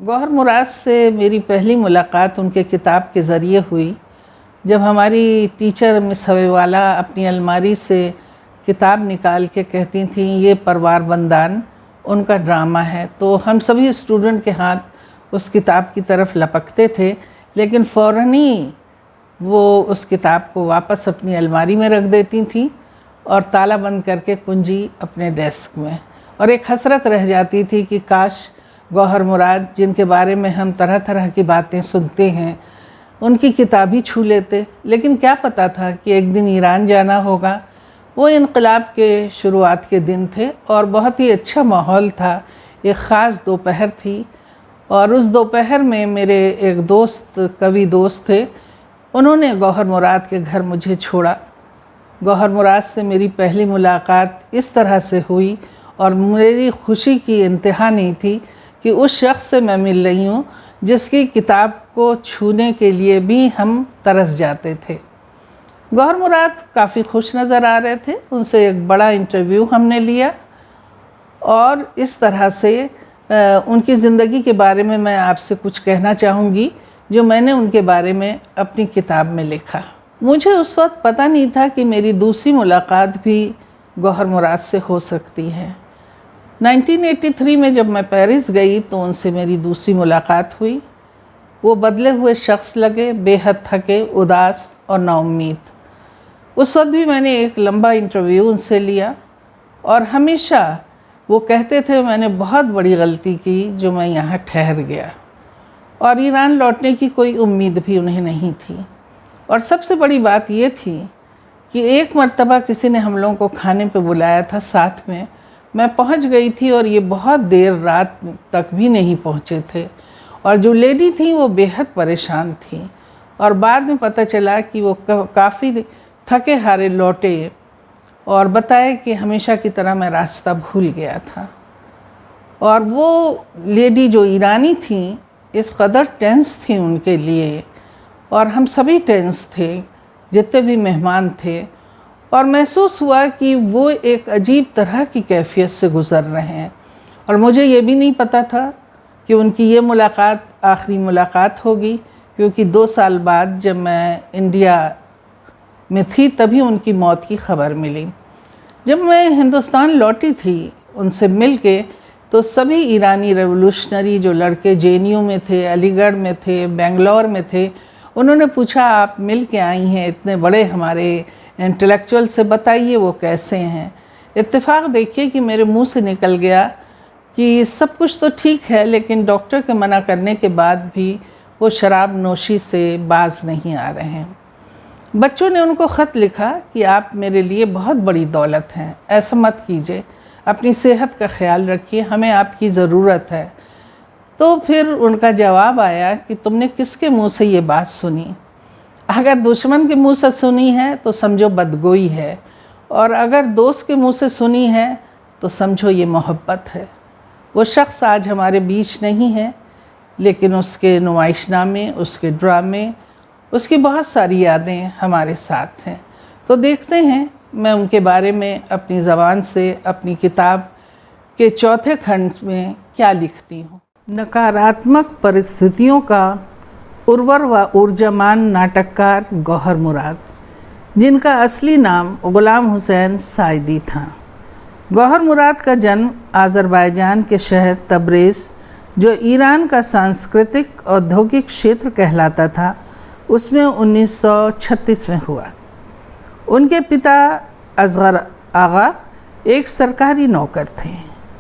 गौहर मुराद से मेरी पहली मुलाकात उनके किताब के ज़रिए हुई। जब हमारी टीचर मिस हवेवाला अपनी अलमारी से किताब निकाल के कहती थीं ये परवार बंदान उनका ड्रामा है, तो हम सभी स्टूडेंट के हाथ उस किताब की तरफ लपकते थे, लेकिन फ़ौरन ही वो उस किताब को वापस अपनी अलमारी में रख देती थीं और ताला बंद करके कुंजी अपने डेस्क में। और एक हसरत रह जाती थी कि काश गौहर मुराद, जिनके बारे में हम तरह तरह की बातें सुनते हैं, उनकी किताब ही छू लेते। लेकिन क्या पता था कि एक दिन ईरान जाना होगा। वो इनकलाब के शुरुआत के दिन थे और बहुत ही अच्छा माहौल था। एक ख़ास दोपहर थी और उस दोपहर में मेरे एक दोस्त, कवि दोस्त थे, उन्होंने गौहर मुराद के घर मुझे छोड़ा। गौहर मुराद से मेरी पहली मुलाकात इस तरह से हुई और मेरी खुशी की इंतहा नहीं थी कि उस शख्स से मैं मिल रही हूँ जिसकी किताब को छूने के लिए भी हम तरस जाते थे। गौहर मुराद काफ़ी खुश नज़र आ रहे थे। उनसे एक बड़ा इंटरव्यू हमने लिया और इस तरह से उनकी ज़िंदगी के बारे में मैं आपसे कुछ कहना चाहूँगी जो मैंने उनके बारे में अपनी किताब में लिखा। मुझे उस वक्त पता नहीं था कि मेरी दूसरी मुलाकात भी गौहर मुराद से हो सकती है। 1983 में जब मैं पेरिस गई तो उनसे मेरी दूसरी मुलाकात हुई। वो बदले हुए शख्स लगे, बेहद थके, उदास और नाउम्मीद। उस वक्त भी मैंने एक लंबा इंटरव्यू उनसे लिया और हमेशा वो कहते थे मैंने बहुत बड़ी गलती की जो मैं यहाँ ठहर गया, और ईरान लौटने की कोई उम्मीद भी उन्हें नहीं थी। और सबसे बड़ी बात ये थी कि एक मर्तबा किसी ने हम लोगों को खाने पे बुलाया था साथ में। मैं पहुंच गई थी और ये बहुत देर रात तक भी नहीं पहुंचे थे, और जो लेडी थी वो बेहद परेशान थी। और बाद में पता चला कि वो काफ़ी थके हारे लौटे और बताए कि हमेशा की तरह मैं रास्ता भूल गया था। और वो लेडी जो ईरानी थी इस कदर टेंस थी उनके लिए, और हम सभी टेंस थे जितने भी मेहमान थे, और महसूस हुआ कि वो एक अजीब तरह की कैफियत से गुज़र रहे हैं। और मुझे ये भी नहीं पता था कि उनकी ये मुलाकात आखिरी मुलाकात होगी, क्योंकि 2 साल बाद जब मैं इंडिया में थी तभी उनकी मौत की खबर मिली। जब मैं हिंदुस्तान लौटी थी उनसे मिल के, तो सभी ईरानी रेवोल्यूशनरी जो लड़के JNU में थे, अलीगढ़ में थे, बेंगलोर में थे, उन्होंने पूछा आप मिल के आई हैं इतने बड़े हमारे इंटेलेक्चुअल से, बताइए वो कैसे हैं। इत्तेफाक देखिए कि मेरे मुंह से निकल गया कि सब कुछ तो ठीक है, लेकिन डॉक्टर के मना करने के बाद भी वो शराब नोशी से बाज नहीं आ रहे हैं। बच्चों ने उनको ख़त लिखा कि आप मेरे लिए बहुत बड़ी दौलत हैं, ऐसा मत कीजिए, अपनी सेहत का ख्याल रखिए, हमें आपकी ज़रूरत है। तो फिर उनका जवाब आया कि तुमने किसके मुंह से ये बात सुनी? अगर दुश्मन के मुंह से सुनी है तो समझो बदगोई है, और अगर दोस्त के मुंह से सुनी है तो समझो ये मोहब्बत है। वो शख्स आज हमारे बीच नहीं है, लेकिन उसके नुमाइशनामे, उसके ड्रामे, उसकी बहुत सारी यादें हमारे साथ हैं। तो देखते हैं मैं उनके बारे में अपनी ज़बान से अपनी किताब के चौथे खंड में क्या लिखती हूँ। नकारात्मक परिस्थितियों का उर्वर व ऊर्जामान नाटककार गौहर मुराद, जिनका असली नाम ग़ुलाम हुसैन साइदी था। गौहर मुराद का जन्म आज़रबाईजान के शहर तब्रेज़, जो ईरान का सांस्कृतिक औद्योगिक क्षेत्र कहलाता था, उसमें 1936 में हुआ। उनके पिता असगर आगा एक सरकारी नौकर थे,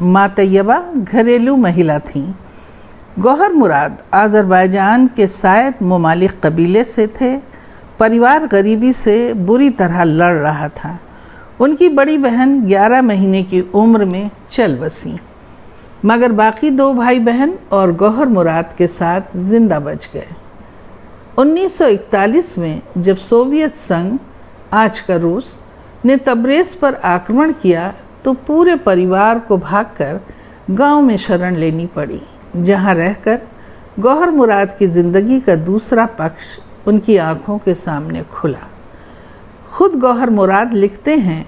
माँ तैयबा घरेलू महिला थीं। गौहर मुराद आज़रबाईजान के सायद ममालिक कबीले से थे। परिवार गरीबी से बुरी तरह लड़ रहा था। उनकी बड़ी बहन 11 महीने की उम्र में चल बसी, मगर बाकी 2 भाई बहन और गौहर मुराद के साथ जिंदा बच गए। 1941 में जब सोवियत संघ, आज का रूस, ने तब्रेज़ पर आक्रमण किया तो पूरे परिवार को भागकर गांव में शरण लेनी पड़ी, जहां रहकर गौहर मुराद की ज़िंदगी का दूसरा पक्ष उनकी आँखों के सामने खुला। खुद गौहर मुराद लिखते हैं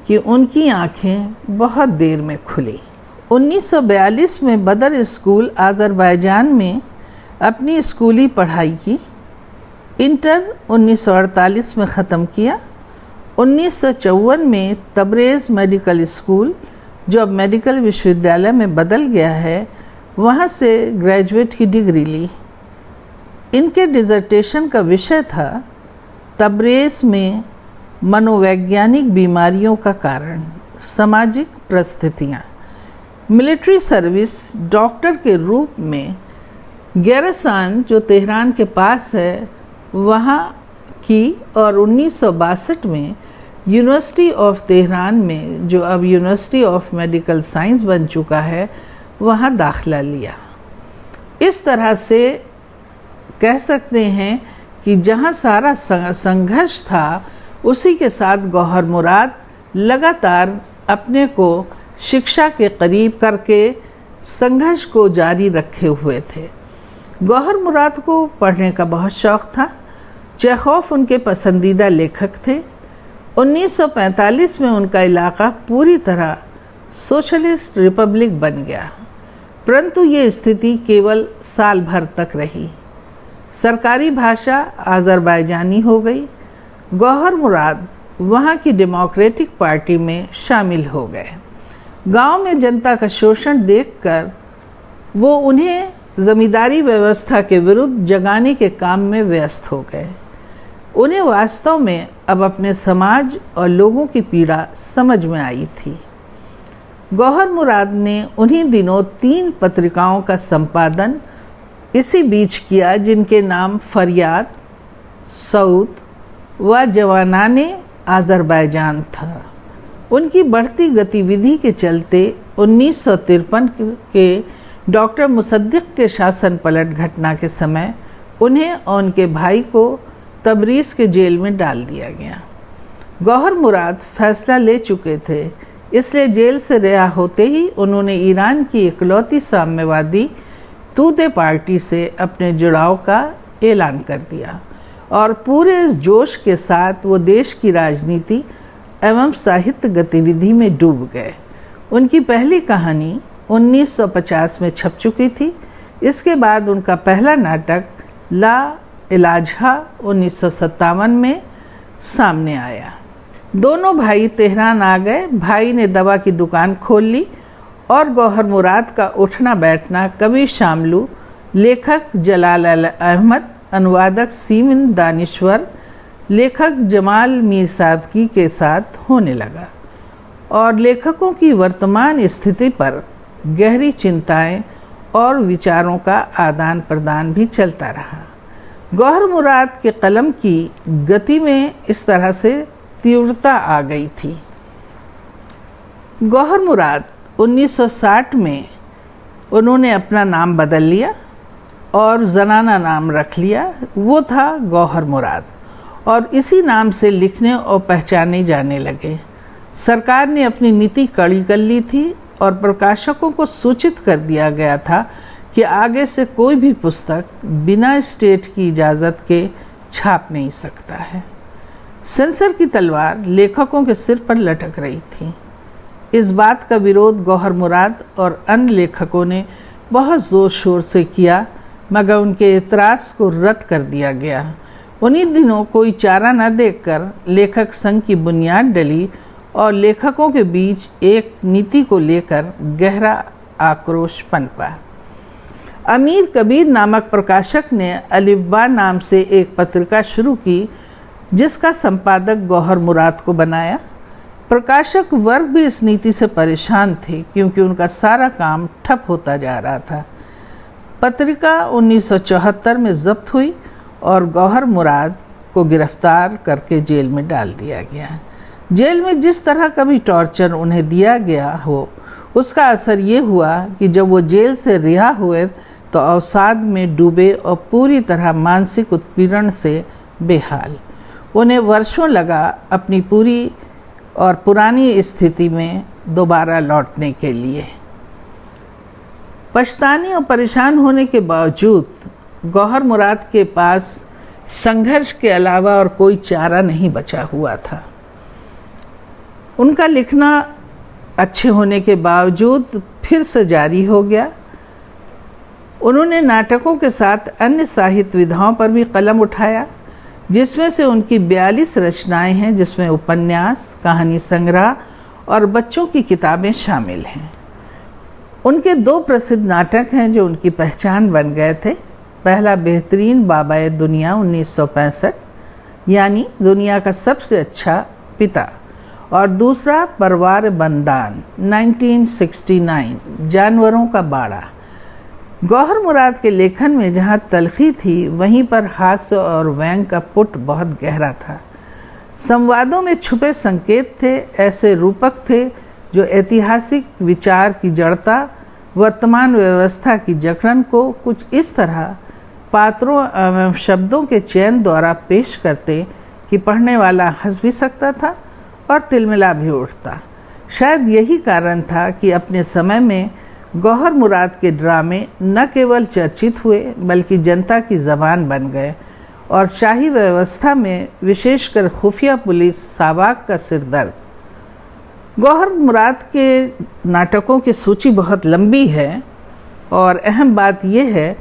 कि उनकी आँखें बहुत देर में खुली। 1942 में बदर स्कूल आज़रबाईजान में अपनी स्कूली पढ़ाई की। इंटर 1948 में ख़त्म किया। 1954 में तबरेज़ मेडिकल स्कूल, जो अब मेडिकल विश्वविद्यालय में बदल गया है, वहाँ से ग्रेजुएट की डिग्री ली। इनके डिज़र्टेशन का विषय था तबरेज़ में मनोवैज्ञानिक बीमारियों का कारण, सामाजिक परिस्थितियाँ। मिलिट्री सर्विस डॉक्टर के रूप में गैरसान, जो तेहरान के पास है, वहाँ की और 1962 में यूनिवर्सिटी ऑफ तेहरान में, जो अब यूनिवर्सिटी ऑफ मेडिकल साइंस बन चुका है, वहाँ दाखिला लिया। इस तरह से कह सकते हैं कि जहाँ सारा संघर्ष था, उसी के साथ गौहर मुराद लगातार अपने को शिक्षा के करीब करके संघर्ष को जारी रखे हुए थे। गौहर मुराद को पढ़ने का बहुत शौक़ था। चेखोव उनके पसंदीदा लेखक थे। 1945 में उनका इलाका पूरी तरह सोशलिस्ट रिपब्लिक बन गया, परंतु ये स्थिति केवल साल भर तक रही। सरकारी भाषा आज़रबाईजानी हो गई। गौहर मुराद वहाँ की डेमोक्रेटिक पार्टी में शामिल हो गए। गांव में जनता का शोषण देखकर वो उन्हें ज़मींदारी व्यवस्था के विरुद्ध जगाने के काम में व्यस्त हो गए। उन्हें वास्तव में अब अपने समाज और लोगों की पीड़ा समझ में आई थी। गौहर मुराद ने उन्हीं दिनों 3 पत्रिकाओं का संपादन इसी बीच किया, जिनके नाम फरियाद, सऊद व जवानाने आज़रबाईजान था। उनकी बढ़ती गतिविधि के चलते 1953 के डॉक्टर मुसद्दिक़ के शासन पलट घटना के समय उन्हें और उनके भाई को तबरीज़ के जेल में डाल दिया गया। गौहर मुराद फैसला ले चुके थे, इसलिए जेल से रिहा होते ही उन्होंने ईरान की इकलौती साम्यवादी तूते पार्टी से अपने जुड़ाव का ऐलान कर दिया और पूरे जोश के साथ वो देश की राजनीति एवं साहित्य गतिविधि में डूब गए। उनकी पहली कहानी 1950 में छप चुकी थी। इसके बाद उनका पहला नाटक ला इलाजहा 1957 में सामने आया। दोनों भाई तेहरान आ गए। भाई ने दवा की दुकान खोल ली और गौहर मुराद का उठना बैठना कवि शामलू, लेखक जलाल अहमद, अनुवादक सीमिन दानिश्वर, लेखक जमाल मीर सादकी के साथ होने लगा और लेखकों की वर्तमान स्थिति पर गहरी चिंताएं और विचारों का आदान प्रदान भी चलता रहा। गौहर मुराद के कलम की गति में इस तरह से तीव्रता आ गई थी। गौहर मुराद 1960 में उन्होंने अपना नाम बदल लिया और जनाना नाम रख लिया। वो था गौहर मुराद और इसी नाम से लिखने और पहचाने जाने लगे। सरकार ने अपनी नीति कड़ी कर ली थी और प्रकाशकों को सूचित कर दिया गया था कि आगे से कोई भी पुस्तक बिना स्टेट की इजाज़त के छाप नहीं सकता है। सेंसर की तलवार लेखकों के सिर पर लटक रही थी। इस बात का विरोध गौहर मुराद और अन्य लेखकों ने बहुत ज़ोर शोर से किया, मगर उनके एतराज़ को रद्द कर दिया गया। उन्हीं दिनों कोई चारा न देखकर लेखक संघ की बुनियाद डली और लेखकों के बीच एक नीति को लेकर गहरा आक्रोश पनपा। अमीर कबीर नामक प्रकाशक ने अलिफ़बा नाम से एक पत्रिका शुरू की, जिसका संपादक गौहर मुराद को बनाया। प्रकाशक वर्ग भी इस नीति से परेशान थे, क्योंकि उनका सारा काम ठप होता जा रहा था। पत्रिका 1974 में जब्त हुई और गौहर मुराद को गिरफ्तार करके जेल में डाल दिया गया। जेल में जिस तरह का भी टॉर्चर उन्हें दिया गया हो, उसका असर ये हुआ कि जब वो जेल से रिहा हुए तो अवसाद में डूबे और पूरी तरह मानसिक उत्पीड़न से बेहाल। उन्हें वर्षों लगा अपनी पूरी और पुरानी स्थिति में दोबारा लौटने के लिए। पछताने और परेशान होने के बावजूद गौहर मुराद के पास संघर्ष के अलावा और कोई चारा नहीं बचा हुआ था। उनका लिखना अच्छे होने के बावजूद फिर से जारी हो गया। उन्होंने नाटकों के साथ अन्य साहित्य विधाओं पर भी कलम उठाया, जिसमें से उनकी 42 रचनाएं हैं, जिसमें उपन्यास, कहानी संग्रह और बच्चों की किताबें शामिल हैं। उनके 2 प्रसिद्ध नाटक हैं जो उनकी पहचान बन गए थे। पहला बेहतरीन बाबाए दुनिया 1965, यानी दुनिया का सबसे अच्छा पिता, और दूसरा परवार बंदान 1969, जानवरों का बाड़ा। गौहर मुराद के लेखन में जहाँ तलखी थी, वहीं पर हास्य और व्यंग का पुट बहुत गहरा था। संवादों में छुपे संकेत थे, ऐसे रूपक थे जो ऐतिहासिक विचार की जड़ता, वर्तमान व्यवस्था की जकड़न को कुछ इस तरह पात्रों एवं शब्दों के चयन द्वारा पेश करते कि पढ़ने वाला हंस भी सकता था और तिलमिला भी उठता। शायद यही कारण था कि अपने समय में गौहर मुराद के ड्रामे न केवल चर्चित हुए, बल्कि जनता की ज़बान बन गए और शाही व्यवस्था में विशेषकर खुफिया पुलिस साबाक का सिरदर्द। गौहर मुराद के नाटकों की सूची बहुत लंबी है और अहम बात यह है,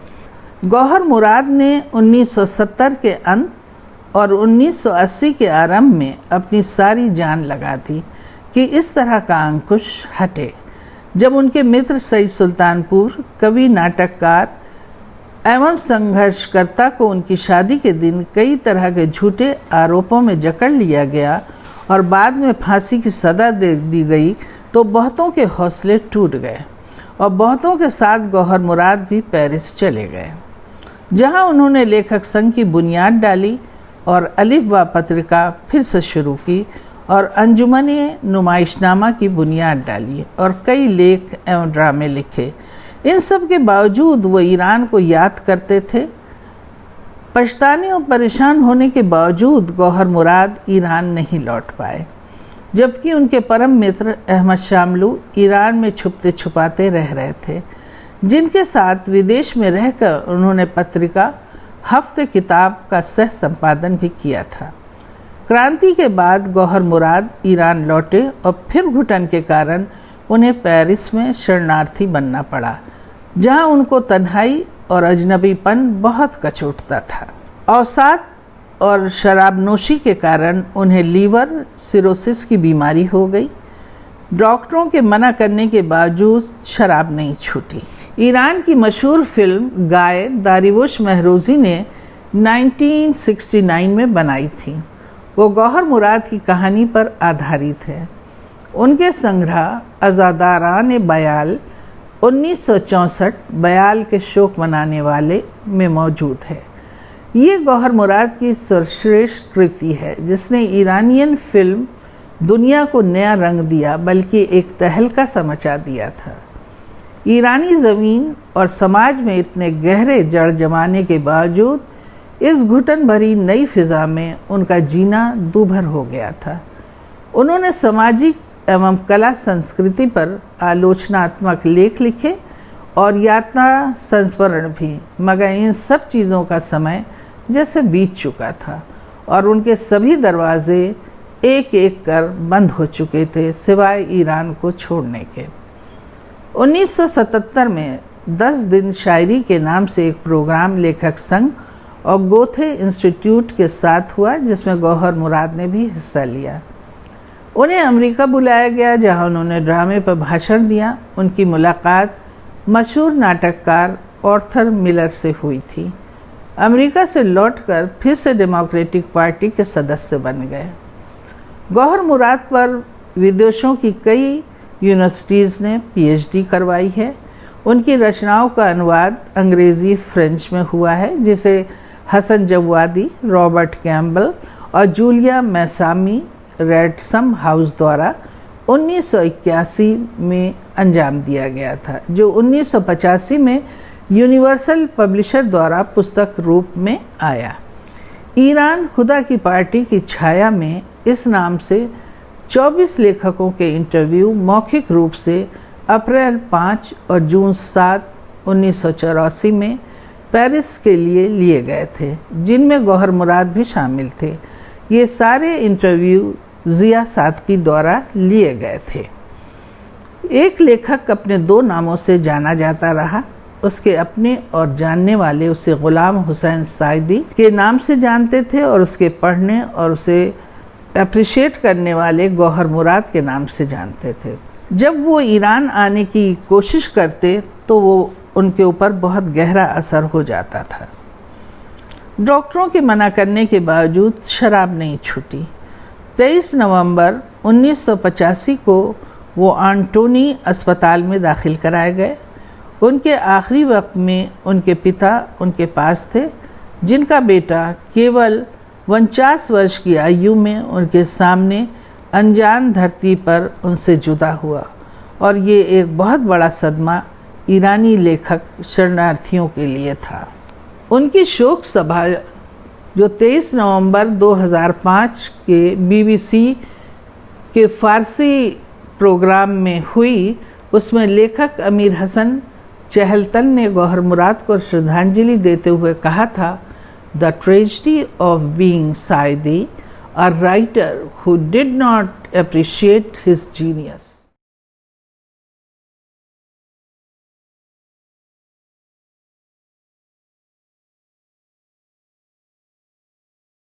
गौहर मुराद ने 1970 के अंत और 1980 के आरंभ में अपनी सारी जान लगा दी कि इस तरह का अंकुश हटे। जब उनके मित्र सईद सुल्तानपुर, कवि, नाटककार एवं संघर्षकर्ता को उनकी शादी के दिन कई तरह के झूठे आरोपों में जकड़ लिया गया और बाद में फांसी की सज़ा दे दी गई, तो बहुतों के हौसले टूट गए और बहुतों के साथ गौहर मुराद भी पेरिस चले गए, जहां उन्होंने लेखक संघ की बुनियाद डाली और अलिफ व पत्रिका फिर से शुरू की और अंजुमन नुमाइशनामा की बुनियाद डाली और कई लेख एवं ड्रामे लिखे। इन सब के बावजूद वो ईरान को याद करते थे। पछताने और परेशान होने के बावजूद गौहर मुराद ईरान नहीं लौट पाए, जबकि उनके परम मित्र अहमद शामलू ईरान में छुपते छुपाते रह रहे थे, जिनके साथ विदेश में रहकर उन्होंने पत्रिका हफ्ते किताब का सह संपादन भी किया था। क्रांति के बाद गौहर मुराद ईरान लौटे और फिर घुटन के कारण उन्हें पेरिस में शरणार्थी बनना पड़ा, जहां उनको तन्हाई और अजनबीपन बहुत कचोटता था। अवसाद और शराबनोशी के कारण उन्हें लीवर सिरोसिस की बीमारी हो गई। डॉक्टरों के मना करने के बावजूद शराब नहीं छूटी। ईरान की मशहूर फिल्म गाय दारिवुश महरोज़ी ने 1969 में बनाई थी। वो गौहर मुराद की कहानी पर आधारित है। उनके संग्रह अज़ादारान बयाल 1964 बयाल के शोक मनाने वाले में मौजूद है। ये गौहर मुराद की सर्वश्रेष्ठ कृति है, जिसने ईरानियन फिल्म दुनिया को नया रंग दिया, बल्कि एक तहलका सा मचा दिया था। ईरानी ज़मीन और समाज में इतने गहरे जड़ जमाने के बावजूद इस घुटन भरी नई फिज़ा में उनका जीना दूभर हो गया था। उन्होंने सामाजिक एवं कला संस्कृति पर आलोचनात्मक लेख लिखे और यातना संस्मरण भी, मगर इन सब चीज़ों का समय जैसे बीत चुका था और उनके सभी दरवाजे एक एक कर बंद हो चुके थे, सिवाय ईरान को छोड़ने के। 1977 में 10 दिन शायरी के नाम से एक प्रोग्राम लेखक संघ और गोथे इंस्टीट्यूट के साथ हुआ, जिसमें गौहर मुराद ने भी हिस्सा लिया। उन्हें अमेरिका बुलाया गया, जहां उन्होंने ड्रामे पर भाषण दिया। उनकी मुलाकात मशहूर नाटककार आर्थर मिलर से हुई थी। अमेरिका से लौटकर फिर से डेमोक्रेटिक पार्टी के सदस्य बन गए। गौहर मुराद पर विदेशों की कई यूनिवर्सिटीज़ ने पीएचडी करवाई है। उनकी रचनाओं का अनुवाद अंग्रेज़ी फ्रेंच में हुआ है, जिसे हसन जवादी, रॉबर्ट कैम्बल और जूलिया मैसामी रैडसम हाउस द्वारा 1981 में अंजाम दिया गया था, जो 1985 में यूनिवर्सल पब्लिशर द्वारा पुस्तक रूप में आया। ईरान खुदा की पार्टी की छाया में इस नाम से 24 लेखकों के इंटरव्यू मौखिक रूप से अप्रैल 5 और जून 7, 1984 में पेरिस के लिए गए थे, जिनमें गौहर मुराद भी शामिल थे। ये सारे इंटरव्यू ज़िया सादकी द्वारा लिए गए थे। एक लेखक अपने दो नामों से जाना जाता रहा। उसके अपने और जानने वाले उसे गुलाम हुसैन साइदी के नाम से जानते थे और उसके पढ़ने और उसे अप्रिशिएट करने वाले गौहर मुराद के नाम से जानते थे। जब वो ईरान आने की कोशिश करते तो वो उनके ऊपर बहुत गहरा असर हो जाता था। डॉक्टरों के मना करने के बावजूद शराब नहीं छूटी। 23 नवंबर 1985 को वो आंटोनी अस्पताल में दाखिल कराए गए। उनके आखिरी वक्त में उनके पिता उनके पास थे, जिनका बेटा केवल 49 वर्ष की आयु में उनके सामने अनजान धरती पर उनसे जुदा हुआ, और ये एक बहुत बड़ा सदमा ईरानी लेखक शरणार्थियों के लिए था। उनकी शोक सभा जो 23 नवंबर 2005 के BBC के फ़ारसी प्रोग्राम में हुई, उसमें लेखक अमीर हसन चहलतन ने गौहर मुराद को श्रद्धांजलि देते हुए कहा था, the tragedy of being Saidi, a writer who did not appreciate his genius.